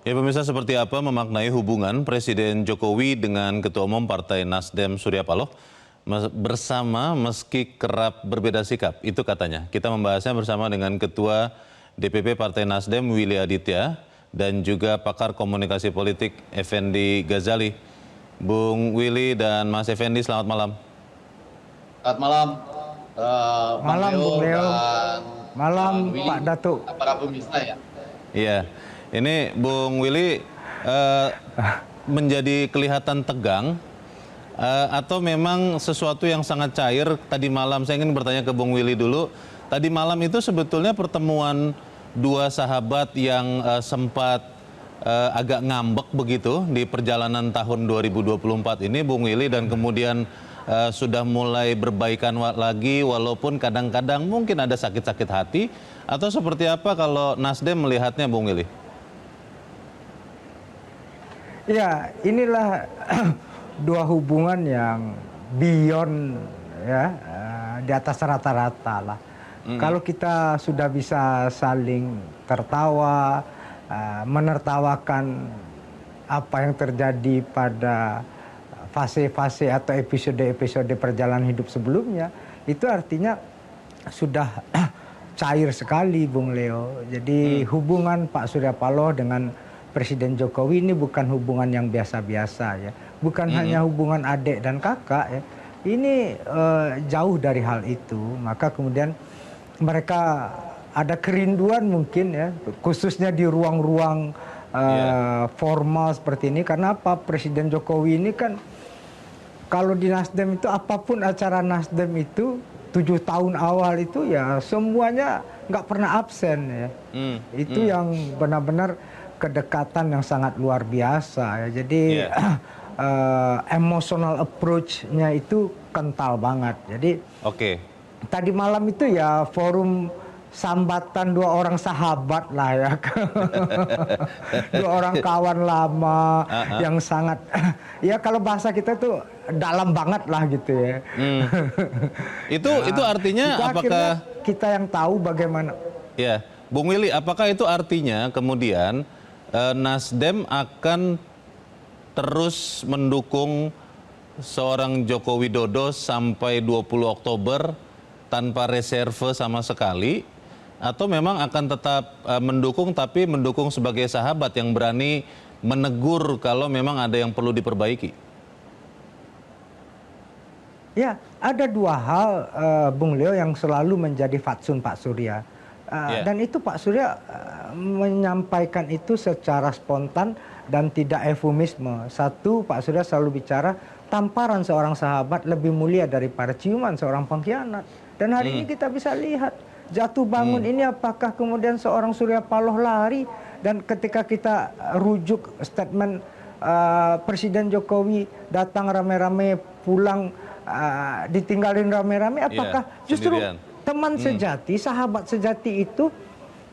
Ya pemirsa, seperti apa memaknai hubungan Presiden Jokowi dengan Ketua Umum Partai Nasdem Surya Paloh bersama meski kerap berbeda sikap, itu katanya. Kita membahasnya bersama dengan Ketua DPP Partai Nasdem Willy Aditya dan juga pakar komunikasi politik Effendi Ghazali. Bung Willy dan Mas Effendi, selamat malam. Selamat malam, Malam Bung Leo, dan malam Willy. Pak Datuk. Para pemirsa ya. Iya, ini Bung Willy menjadi kelihatan tegang atau memang sesuatu yang sangat cair tadi malam. Saya ingin bertanya ke Bung Willy dulu. Tadi malam itu sebetulnya pertemuan dua sahabat yang sempat agak ngambek begitu di perjalanan tahun 2024 ini, Bung Willy, dan kemudian sudah mulai berbaikan lagi walaupun kadang-kadang mungkin ada sakit-sakit hati, atau seperti apa kalau Nasdem melihatnya, Bung Willy? Ya, inilah dua hubungan yang beyond ya, di atas rata-rata lah. Kalau kita sudah bisa saling tertawa, menertawakan apa yang terjadi pada fase-fase atau episode-episode perjalanan hidup sebelumnya, itu artinya sudah cair sekali, Bung Leo. Jadi hubungan Pak Surya Paloh dengan Presiden Jokowi ini bukan hubungan yang biasa-biasa ya, bukan hanya hubungan adik dan kakak ya. Ini jauh dari hal itu. Maka kemudian mereka ada kerinduan mungkin ya, khususnya di ruang-ruang formal seperti ini. Karena apa? Presiden Jokowi ini kan kalau di Nasdem itu apapun acara Nasdem itu 7 tahun awal itu ya semuanya nggak pernah absen ya. Itu yang benar-benar kedekatan yang sangat luar biasa ya. Jadi emotional approach-nya itu kental banget. Jadi tadi malam itu ya forum sambatan dua orang sahabat lah ya. Dua orang kawan lama yang sangat ya kalau bahasa kita tuh dalam banget lah gitu ya. Itu artinya itu apakah kita yang tahu bagaimana? Ya, Bung Willy, apakah itu artinya kemudian Nasdem akan terus mendukung seorang Joko Widodo sampai 20 Oktober tanpa reserve sama sekali? Atau memang akan tetap mendukung, tapi mendukung sebagai sahabat yang berani menegur kalau memang ada yang perlu diperbaiki? Ya, ada dua hal, Bung Leo, yang selalu menjadi fatsun Pak Surya. Dan itu Pak Surya menyampaikan itu secara spontan dan tidak eufemisme. Satu, Pak Surya selalu bicara tamparan seorang sahabat lebih mulia daripada ciuman seorang pengkhianat. Dan hari ini kita bisa lihat jatuh bangun ini apakah kemudian seorang Surya Paloh lari, dan ketika kita rujuk statement Presiden Jokowi datang rame-rame, pulang ditinggalin rame-rame, apakah justru teman sejati, sahabat sejati itu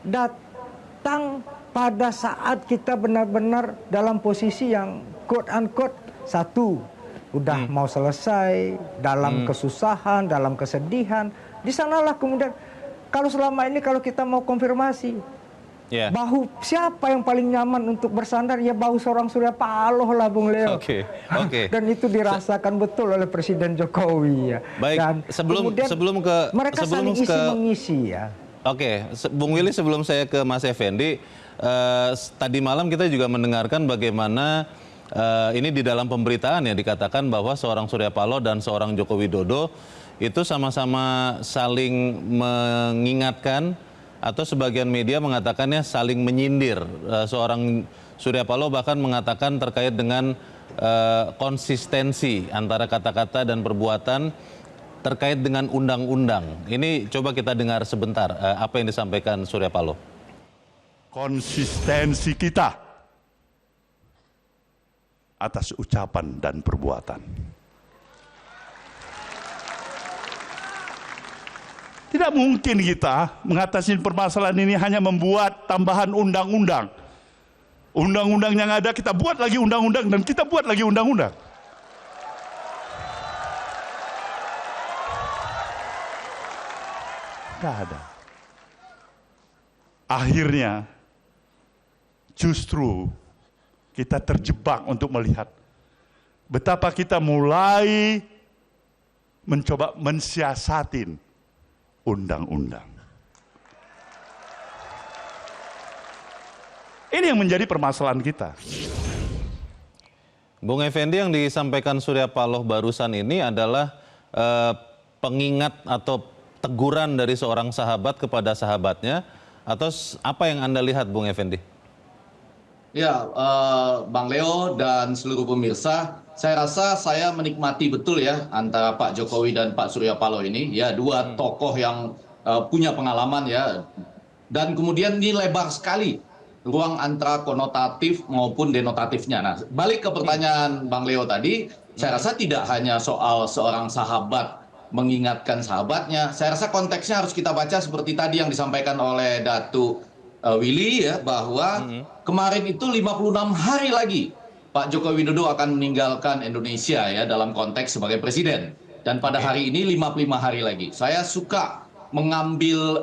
datang pada saat kita benar-benar dalam posisi yang quote unquote satu udah mau selesai, dalam kesusahan, dalam kesedihan. Di sanalah kemudian kalau selama ini kalau kita mau konfirmasi bahu siapa yang paling nyaman untuk bersandar, ya bahu seorang Surya Paloh lah, Bung Leo. Dan itu dirasakan betul oleh Presiden Jokowi ya. Baik, dan sebelum ke mereka saling isi mengisi ya. Bung Willy, sebelum saya ke Mas Effendi, tadi malam kita juga mendengarkan bagaimana ini di dalam pemberitaan ya dikatakan bahwa seorang Surya Paloh dan seorang Joko Widodo itu sama-sama saling mengingatkan, atau sebagian media mengatakannya saling menyindir. Seorang Surya Paloh bahkan mengatakan terkait dengan konsistensi antara kata-kata dan perbuatan terkait dengan undang-undang. Ini coba kita dengar sebentar apa yang disampaikan Surya Paloh. Konsistensi kita atas ucapan dan perbuatan. Tidak mungkin kita mengatasi permasalahan ini hanya membuat tambahan undang-undang. Undang-undang yang ada kita buat lagi undang-undang dan kita buat lagi undang-undang. Tidak ada. Akhirnya justru kita terjebak untuk melihat betapa kita mulai mencoba mensiasatin undang-undang. Ini yang menjadi permasalahan kita. Bung Effendi, yang disampaikan Surya Paloh barusan ini adalah pengingat atau teguran dari seorang sahabat kepada sahabatnya, atau apa yang Anda lihat, Bung Effendi? Ya, Bang Leo dan seluruh pemirsa, saya rasa saya menikmati betul ya antara Pak Jokowi dan Pak Surya Paloh ini, ya dua tokoh yang punya pengalaman ya, dan kemudian ini lebar sekali ruang antara konotatif maupun denotatifnya. Nah, balik ke pertanyaan Bang Leo tadi, saya rasa tidak hanya soal seorang sahabat mengingatkan sahabatnya, saya rasa konteksnya harus kita baca seperti tadi yang disampaikan oleh Datuk Willy ya, bahwa kemarin itu 56 hari lagi Pak Joko Widodo akan meninggalkan Indonesia ya dalam konteks sebagai presiden. Dan pada hari ini 55 hari lagi. Saya suka mengambil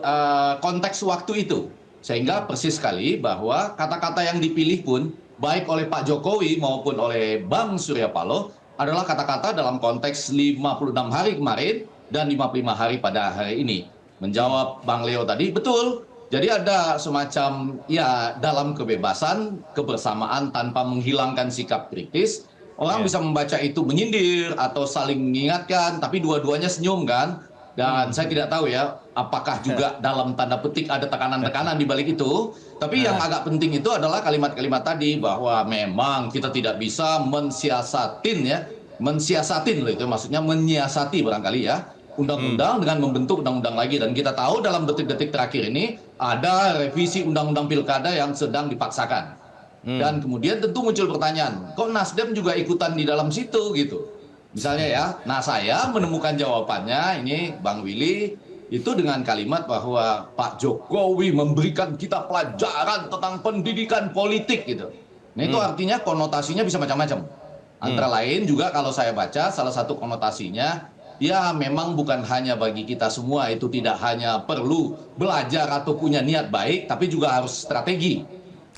konteks waktu itu. Sehingga persis sekali bahwa kata-kata yang dipilih pun baik oleh Pak Jokowi maupun oleh Bang Surya Paloh adalah kata-kata dalam konteks 56 hari kemarin dan 55 hari pada hari ini. Menjawab Bang Leo tadi, betul. Jadi ada semacam ya dalam kebebasan, kebersamaan tanpa menghilangkan sikap kritis. Orang bisa membaca itu menyindir atau saling mengingatkan, tapi dua-duanya senyum kan. Dan saya tidak tahu ya, apakah juga dalam tanda petik ada tekanan-tekanan di balik itu. Tapi yang agak penting itu adalah kalimat-kalimat tadi bahwa memang kita tidak bisa mensiasatin ya. Mensiasatin loh itu maksudnya menyiasati barangkali ya. Undang-undang dengan membentuk undang-undang lagi. Dan kita tahu dalam detik-detik terakhir ini ada revisi undang-undang pilkada yang sedang dipaksakan. Dan kemudian tentu muncul pertanyaan, kok Nasdem juga ikutan di dalam situ gitu. Misalnya ya, nah saya menemukan jawabannya ini Bang Willy itu dengan kalimat bahwa Pak Jokowi memberikan kita pelajaran tentang pendidikan politik gitu. Nah itu artinya konotasinya bisa macam-macam. Antara lain juga kalau saya baca salah satu konotasinya, ya memang bukan hanya bagi kita semua, itu tidak hanya perlu belajar atau punya niat baik, tapi juga harus strategi.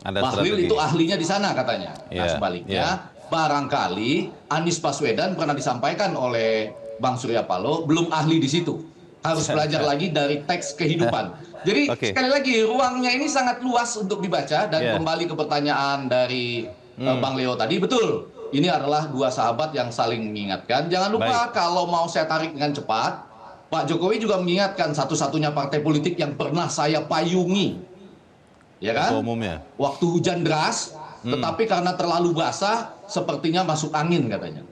Bahlil itu ahlinya di sana katanya. Nah sebaliknya barangkali Anies Baswedan pernah disampaikan oleh Bang Surya Paloh belum ahli di situ. Harus belajar lagi dari teks kehidupan. Jadi sekali lagi ruangnya ini sangat luas untuk dibaca dan kembali ke pertanyaan dari Bang Leo tadi, betul. Ini adalah dua sahabat yang saling mengingatkan. Jangan lupa kalau mau saya tarik dengan cepat, Pak Jokowi juga mengingatkan satu-satunya partai politik yang pernah saya payungi. Ya kan? Waktu hujan deras, tetapi karena terlalu basah, sepertinya masuk angin katanya.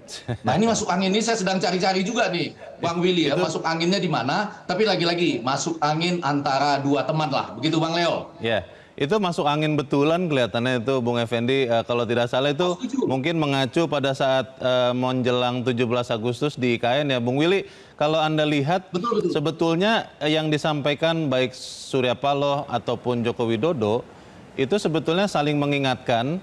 Nah ini masuk angin ini saya sedang cari-cari juga nih, Bang Willy ya, masuk anginnya di mana? Tapi lagi-lagi masuk angin antara dua teman lah, begitu Bang Leo? Ya, itu masuk angin betulan kelihatannya itu Bung Effendi. Kalau tidak salah itu mungkin mengacu pada saat menjelang 17 Agustus di IKN ya, Bung Willy. Kalau Anda lihat, sebetulnya yang disampaikan baik Surya Paloh ataupun Joko Widodo itu sebetulnya saling mengingatkan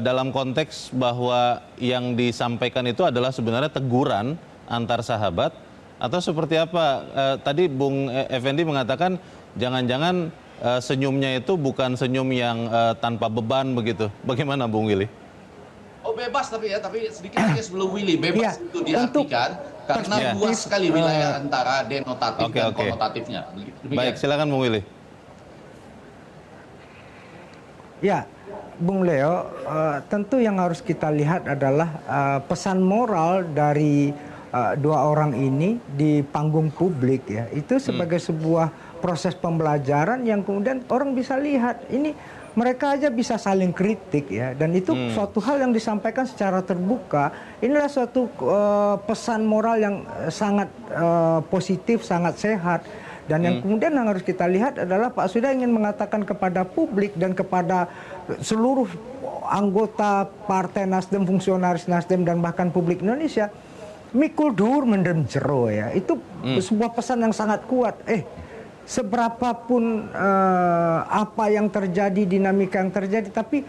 dalam konteks bahwa yang disampaikan itu adalah sebenarnya teguran antar sahabat, atau seperti apa? Tadi Bung Effendi mengatakan jangan-jangan senyumnya itu bukan senyum yang tanpa beban begitu. Bagaimana Bung Willy? Oh bebas tapi sedikit lagi sebelum Willy, bebas itu diartikan karena luas sekali wilayah antara denotatif dan konotatifnya. Baik, silakan Bung Willy. Ya, Bung Leo, tentu yang harus kita lihat adalah pesan moral dari dua orang ini di panggung publik ya. Itu sebagai sebuah proses pembelajaran yang kemudian orang bisa lihat ini mereka aja bisa saling kritik ya, dan itu suatu hal yang disampaikan secara terbuka. Inilah suatu pesan moral yang sangat positif, sangat sehat. Dan yang kemudian yang harus kita lihat adalah Pak Surya ingin mengatakan kepada publik dan kepada seluruh anggota Partai Nasdem, fungsionaris Nasdem dan bahkan publik Indonesia, mikul dur mendem jero ya. Itu sebuah pesan yang sangat kuat. Seberapapun apa yang terjadi, dinamika yang terjadi, tapi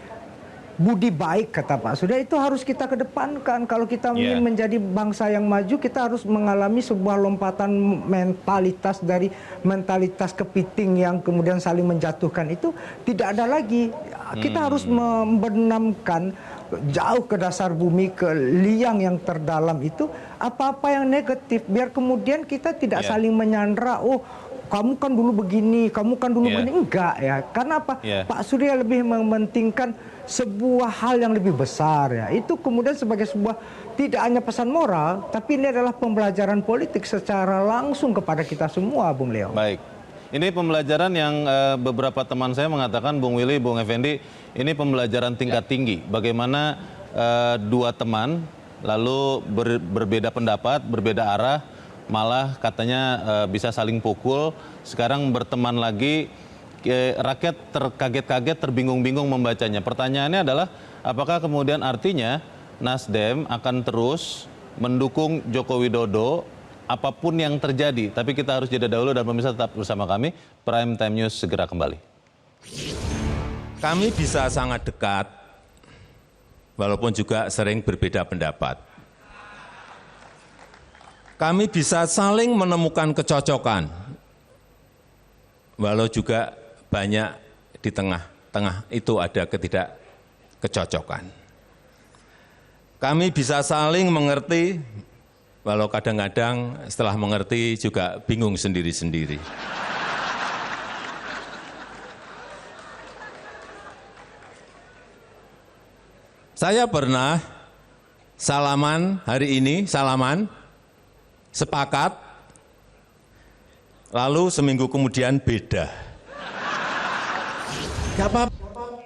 budi baik kata Pak Surya itu harus kita kedepankan. Kalau kita ingin menjadi bangsa yang maju, kita harus mengalami sebuah lompatan mentalitas dari mentalitas kepiting yang kemudian saling menjatuhkan itu tidak ada lagi. Kita harus membenamkan jauh ke dasar bumi, ke liang yang terdalam itu apa-apa yang negatif, biar kemudian kita tidak saling menyandra. Oh, kamu kan dulu begini, kamu kan dulu begini. Enggak ya. Karena apa? Pak Surya lebih mementingkan sebuah hal yang lebih besar ya. Itu kemudian sebagai sebuah tidak hanya pesan moral, tapi ini adalah pembelajaran politik secara langsung kepada kita semua, Bung Leo. Baik. Ini pembelajaran yang beberapa teman saya mengatakan, Bung Willy, Bung Effendi, ini pembelajaran tingkat tinggi. Bagaimana dua teman lalu berbeda pendapat, berbeda arah, malah katanya bisa saling pukul, sekarang berteman lagi, rakyat terkaget-kaget, terbingung-bingung membacanya. Pertanyaannya adalah, apakah kemudian artinya Nasdem akan terus mendukung Joko Widodo apapun yang terjadi? Tapi kita harus jeda dahulu dan pemirsa tetap bersama kami. Prime Time News segera kembali. Kami bisa sangat dekat, walaupun juga sering berbeda pendapat. Kami bisa saling menemukan kecocokan, walau juga banyak di tengah-tengah itu ada ketidakkecocokan. Kami bisa saling mengerti, walau kadang-kadang setelah mengerti juga bingung sendiri-sendiri. Saya pernah salaman hari ini, sepakat, lalu seminggu kemudian beda. Gak apa-apa.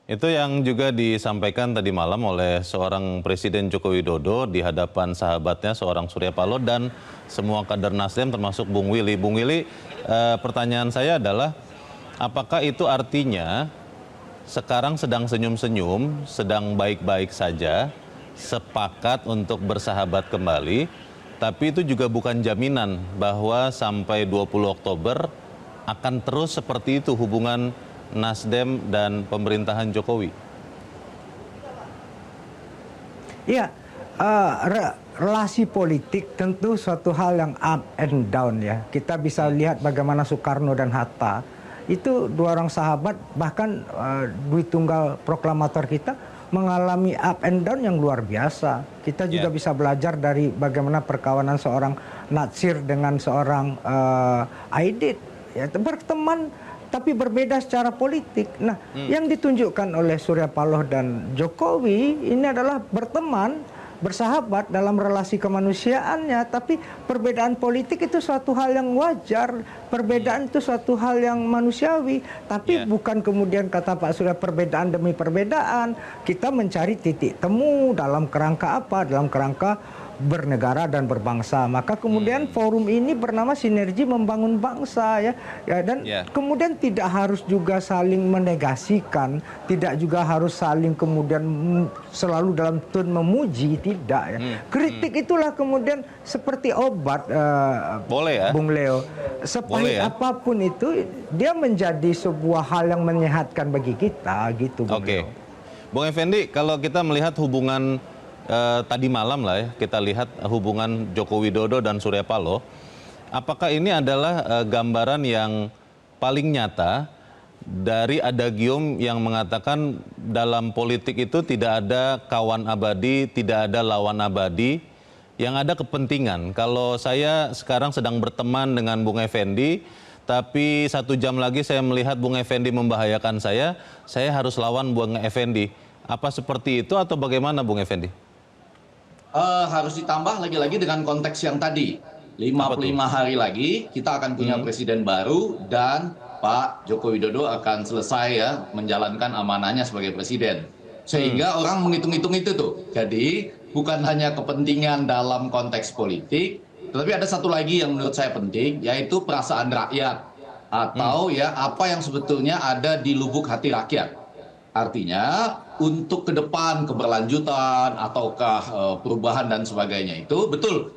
Itu yang juga disampaikan tadi malam oleh seorang Presiden Joko Widodo di hadapan sahabatnya, seorang Surya Paloh dan semua kader Nasdem termasuk Bung Willy. Bung Willy, pertanyaan saya adalah, apakah itu artinya sekarang sedang senyum-senyum, sedang baik-baik saja, sepakat untuk bersahabat kembali, tapi itu juga bukan jaminan bahwa sampai 20 Oktober akan terus seperti itu hubungan Nasdem dan pemerintahan Jokowi? Ya, relasi politik tentu suatu hal yang up and down ya. Kita bisa lihat bagaimana Soekarno dan Hatta, itu dua orang sahabat, bahkan Dwi Tunggal Proklamator kita mengalami up and down yang luar biasa. Kita juga bisa belajar dari bagaimana perkawanan seorang Natsir dengan seorang Aidit. Ya, berteman tapi berbeda secara politik. Nah, yang ditunjukkan oleh Surya Paloh dan Jokowi ini adalah berteman, bersahabat dalam relasi kemanusiaannya, tapi perbedaan politik itu suatu hal yang wajar, perbedaan itu suatu hal yang manusiawi, tapi bukan kemudian kata Pak Surya perbedaan demi perbedaan. Kita mencari titik temu dalam kerangka apa? Dalam kerangka bernegara dan berbangsa. Maka kemudian forum ini bernama Sinergi Membangun Bangsa ya. Dan kemudian tidak harus juga saling menegasikan, tidak juga harus saling kemudian selalu dalam tone memuji, tidak ya. Kritik itulah kemudian seperti obat, boleh ya, Bung Leo. Sepahit apapun itu dia menjadi sebuah hal yang menyehatkan bagi kita gitu, Bung Leo. Bung Effendi, kalau kita melihat hubungan tadi malam lah ya, kita lihat hubungan Joko Widodo dan Surya Paloh, apakah ini adalah gambaran yang paling nyata dari adagium yang mengatakan dalam politik itu tidak ada kawan abadi, tidak ada lawan abadi, yang ada kepentingan. Kalau saya sekarang sedang berteman dengan Bung Effendi, tapi 1 jam lagi saya melihat Bung Effendi membahayakan saya harus lawan Bung Effendi. Apa seperti itu atau bagaimana, Bung Effendi? Harus ditambah lagi-lagi dengan konteks yang tadi. 55 hari lagi kita akan punya presiden baru dan Pak Joko Widodo akan selesai ya menjalankan amanahnya sebagai presiden. Sehingga orang menghitung-hitung itu tuh. Jadi bukan hanya kepentingan dalam konteks politik, tetapi ada satu lagi yang menurut saya penting, yaitu perasaan rakyat atau ya apa yang sebetulnya ada di lubuk hati rakyat. Artinya untuk ke depan keberlanjutan ataukah perubahan dan sebagainya itu betul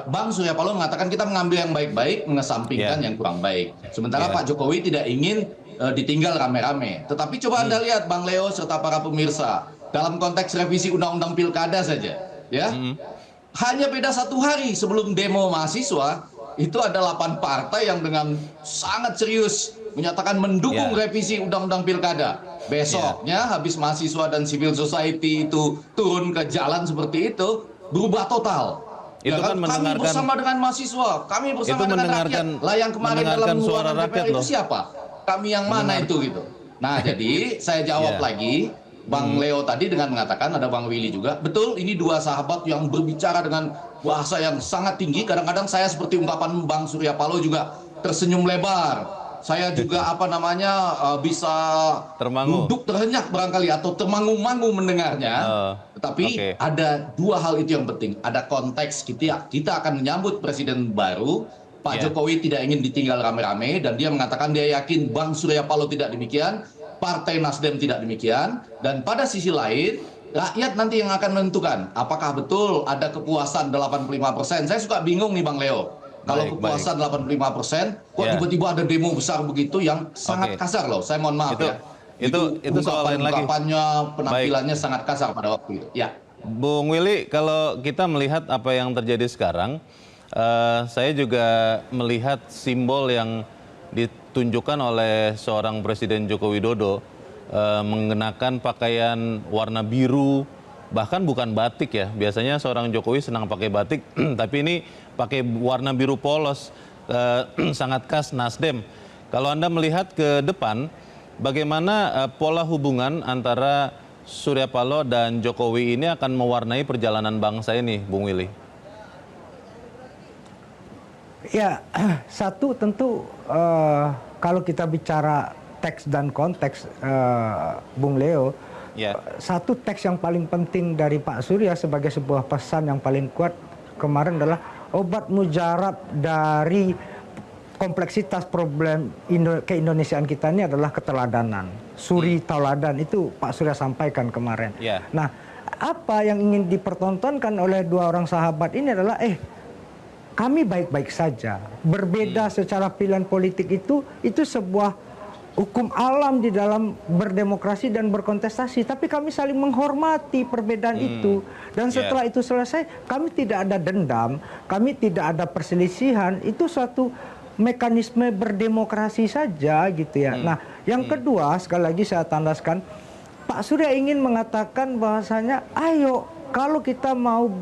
Bang Surya Paloh mengatakan kita mengambil yang baik-baik, mengesampingkan yang kurang baik. Sementara Pak Jokowi tidak ingin ditinggal rame-rame. Tetapi coba Anda lihat Bang Leo serta para pemirsa, dalam konteks revisi Undang-Undang Pilkada saja, ya, hanya beda 1 hari sebelum demo mahasiswa, itu ada 8 partai yang dengan sangat serius menyatakan mendukung revisi Undang-Undang Pilkada. Besoknya habis mahasiswa dan civil society itu turun ke jalan seperti itu, berubah total. Itu kan kami bersama dengan mahasiswa, kami bersama dengan rakyat. Lah yang kemarin dalam suara ruangan rakyat DPR itu siapa? Kami yang mana itu gitu. Nah, jadi saya jawab lagi, Bang Leo tadi dengan mengatakan, ada Bang Willy juga, betul ini 2 sahabat yang berbicara dengan bahasa yang sangat tinggi. Kadang-kadang saya seperti ungkapan Bang Surya Paloh juga tersenyum lebar. Saya juga bisa duduk terhenyak barangkali atau termangu-mangu mendengarnya. Tetapi ada 2 hal itu yang penting. Ada konteks kita akan menyambut presiden baru. Pak Jokowi tidak ingin ditinggal rame-rame dan dia mengatakan dia yakin Bang Surya Paloh tidak demikian, Partai Nasdem tidak demikian, dan pada sisi lain rakyat nanti yang akan menentukan apakah betul ada kepuasan 85%. Saya suka bingung nih Bang Leo. Kalau kepuasan 85%, kok tiba-tiba ada demo besar begitu yang sangat kasar loh. Saya mohon maaf ya. Itu soal lain lagi. Penampilannya sangat kasar pada waktu itu. Ya. Bung Willy, kalau kita melihat apa yang terjadi sekarang, saya juga melihat simbol yang ditunjukkan oleh seorang Presiden Joko Widodo mengenakan pakaian warna biru, bahkan bukan batik ya. Biasanya seorang Jokowi senang pakai batik, tapi ini pakai warna biru polos, sangat khas Nasdem. Kalau Anda melihat ke depan, bagaimana pola hubungan antara Surya Paloh dan Jokowi ini akan mewarnai perjalanan bangsa ini, Bung Willy? Ya, satu tentu kalau kita bicara teks dan konteks, Bung Leo, satu teks yang paling penting dari Pak Surya sebagai sebuah pesan yang paling kuat kemarin adalah obat mujarab dari kompleksitas problem keindonesiaan kita ini adalah keteladanan. Suri tauladan itu Pak Surya sampaikan kemarin. Nah, apa yang ingin dipertontonkan oleh 2 orang sahabat ini adalah kami baik-baik saja. Berbeda secara pilihan politik itu sebuah hukum alam di dalam berdemokrasi dan berkontestasi. Tapi kami saling menghormati perbedaan itu. Dan setelah itu selesai, kami tidak ada dendam, kami tidak ada perselisihan. Itu suatu mekanisme berdemokrasi saja gitu ya. Nah, yang kedua, sekali lagi saya tandaskan, Pak Surya ingin mengatakan bahwasanya, ayo kalau kita mau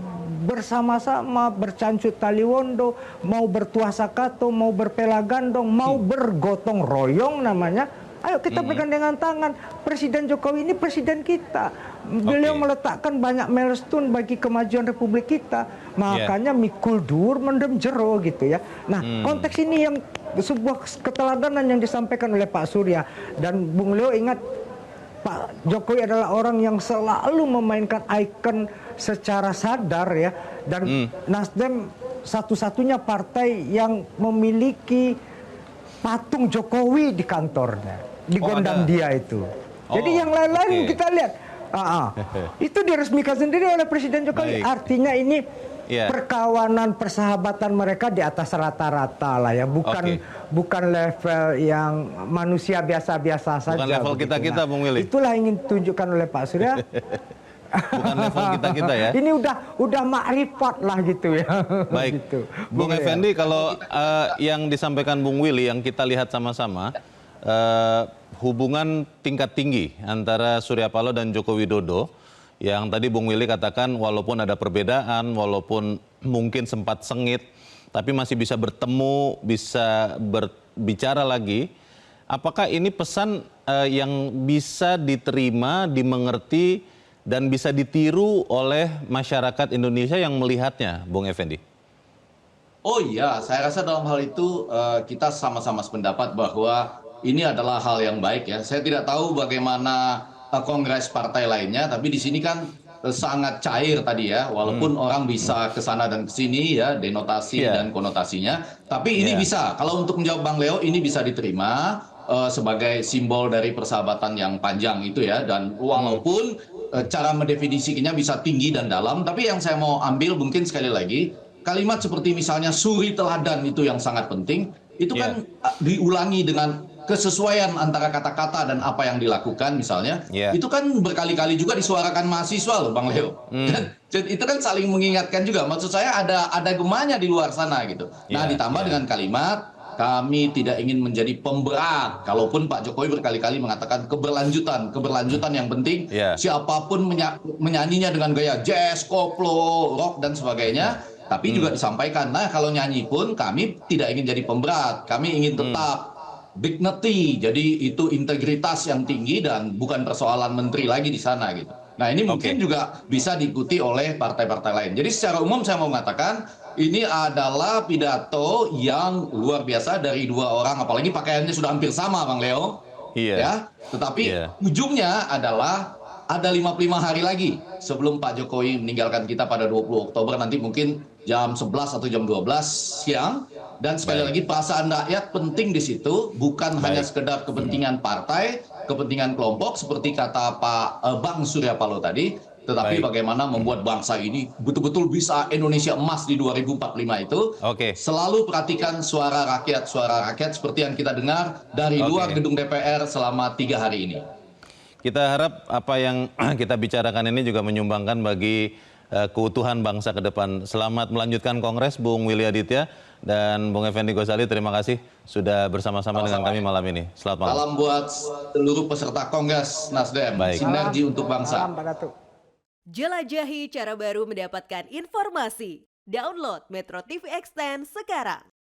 bersama-sama bercancut tali wondo, mau bertuah sakato, mau berpela gandong, mau bergotong royong namanya, ayo kita bergandengan tangan. Presiden Jokowi ini presiden kita. Beliau meletakkan banyak milestone bagi kemajuan Republik kita. Makanya mikul dur mendem jero gitu ya. Nah, konteks ini yang sebuah keteladanan yang disampaikan oleh Pak Surya. Dan Bung Leo ingat, Pak Jokowi adalah orang yang selalu memainkan ikon secara sadar ya. Dan Nasdem satu-satunya partai yang memiliki patung Jokowi di kantornya, di gondang dia itu. Jadi yang lain-lain kita lihat, itu diresmikan sendiri oleh Presiden Jokowi. Artinya ini perkawanan, persahabatan mereka di atas rata-rata lah ya, bukan level yang manusia biasa-biasa saja. Bukan level kita-kita, Bung Willy. Itulah yang ingin ditunjukkan oleh Pak Surya. Bukan level kita-kita ya. Ini udah makrifat lah gitu ya. Baik, gitu. Bung Effendi, kalau yang disampaikan Bung Willy yang kita lihat sama-sama, hubungan tingkat tinggi antara Surya Paloh dan Joko Widodo, yang tadi Bung Willy katakan walaupun ada perbedaan, walaupun mungkin sempat sengit, tapi masih bisa bertemu, bisa berbicara lagi. Apakah ini pesan yang bisa diterima, dimengerti, dan bisa ditiru oleh masyarakat Indonesia yang melihatnya, Bung Effendi? Oh iya, saya rasa dalam hal itu kita sama-sama sependapat bahwa ini adalah hal yang baik ya. Saya tidak tahu bagaimana kongres partai lainnya, tapi di sini kan sangat cair tadi ya, walaupun orang bisa ke sana dan ke sini ya, denotasi dan konotasinya. Tapi ini bisa, kalau untuk menjawab Bang Leo, ini bisa diterima sebagai simbol dari persahabatan yang panjang itu ya. Dan walaupun cara mendefinisikannya bisa tinggi dan dalam, tapi yang saya mau ambil mungkin sekali lagi, kalimat seperti misalnya suri teladan itu yang sangat penting, itu kan diulangi dengan kesesuaian antara kata-kata dan apa yang dilakukan misalnya, Yeah. itu kan berkali-kali juga disuarakan mahasiswa loh Bang Leo. Dan itu kan saling mengingatkan juga. Maksud saya ada gemanya di luar sana gitu. Nah, Yeah, ditambah dengan kalimat kami tidak ingin menjadi pemberat. Kalaupun Pak Jokowi berkali-kali mengatakan keberlanjutan yang penting. Yeah. Siapapun menyanyinya dengan gaya jazz, koplo, rock dan sebagainya. Tapi juga disampaikan, nah kalau nyanyi pun kami tidak ingin jadi pemberat. Kami ingin tetap dignity, jadi itu integritas yang tinggi dan bukan persoalan menteri lagi di sana gitu. Nah ini mungkin juga bisa diikuti oleh partai-partai lain. Jadi secara umum saya mau mengatakan ini adalah pidato yang luar biasa dari dua orang, apalagi pakaiannya sudah hampir sama Bang Leo. Iya. Ya, tetapi ujungnya adalah ada 55 hari lagi sebelum Pak Jokowi meninggalkan kita pada 20 Oktober nanti mungkin jam 11 atau jam 12 siang. Dan sekali lagi perasaan rakyat penting di situ, bukan hanya sekedar kepentingan partai, kepentingan kelompok seperti kata Pak Bang Surya Paloh tadi, tetapi bagaimana membuat bangsa ini betul-betul bisa Indonesia emas di 2045 itu. Selalu perhatikan suara rakyat seperti yang kita dengar dari luar gedung DPR selama 3 hari ini. Kita harap apa yang kita bicarakan ini juga menyumbangkan bagi keutuhan bangsa ke depan. Selamat melanjutkan Kongres, Bung Willy Aditya dan Bung Effendi Ghazali. Terima kasih sudah bersama-sama dengan kami malam ini. Selamat malam. Salam buat seluruh peserta Kongres Nasdem. Sinergi untuk bangsa. Jelajahi cara baru mendapatkan informasi. Download Metro TV Extend sekarang.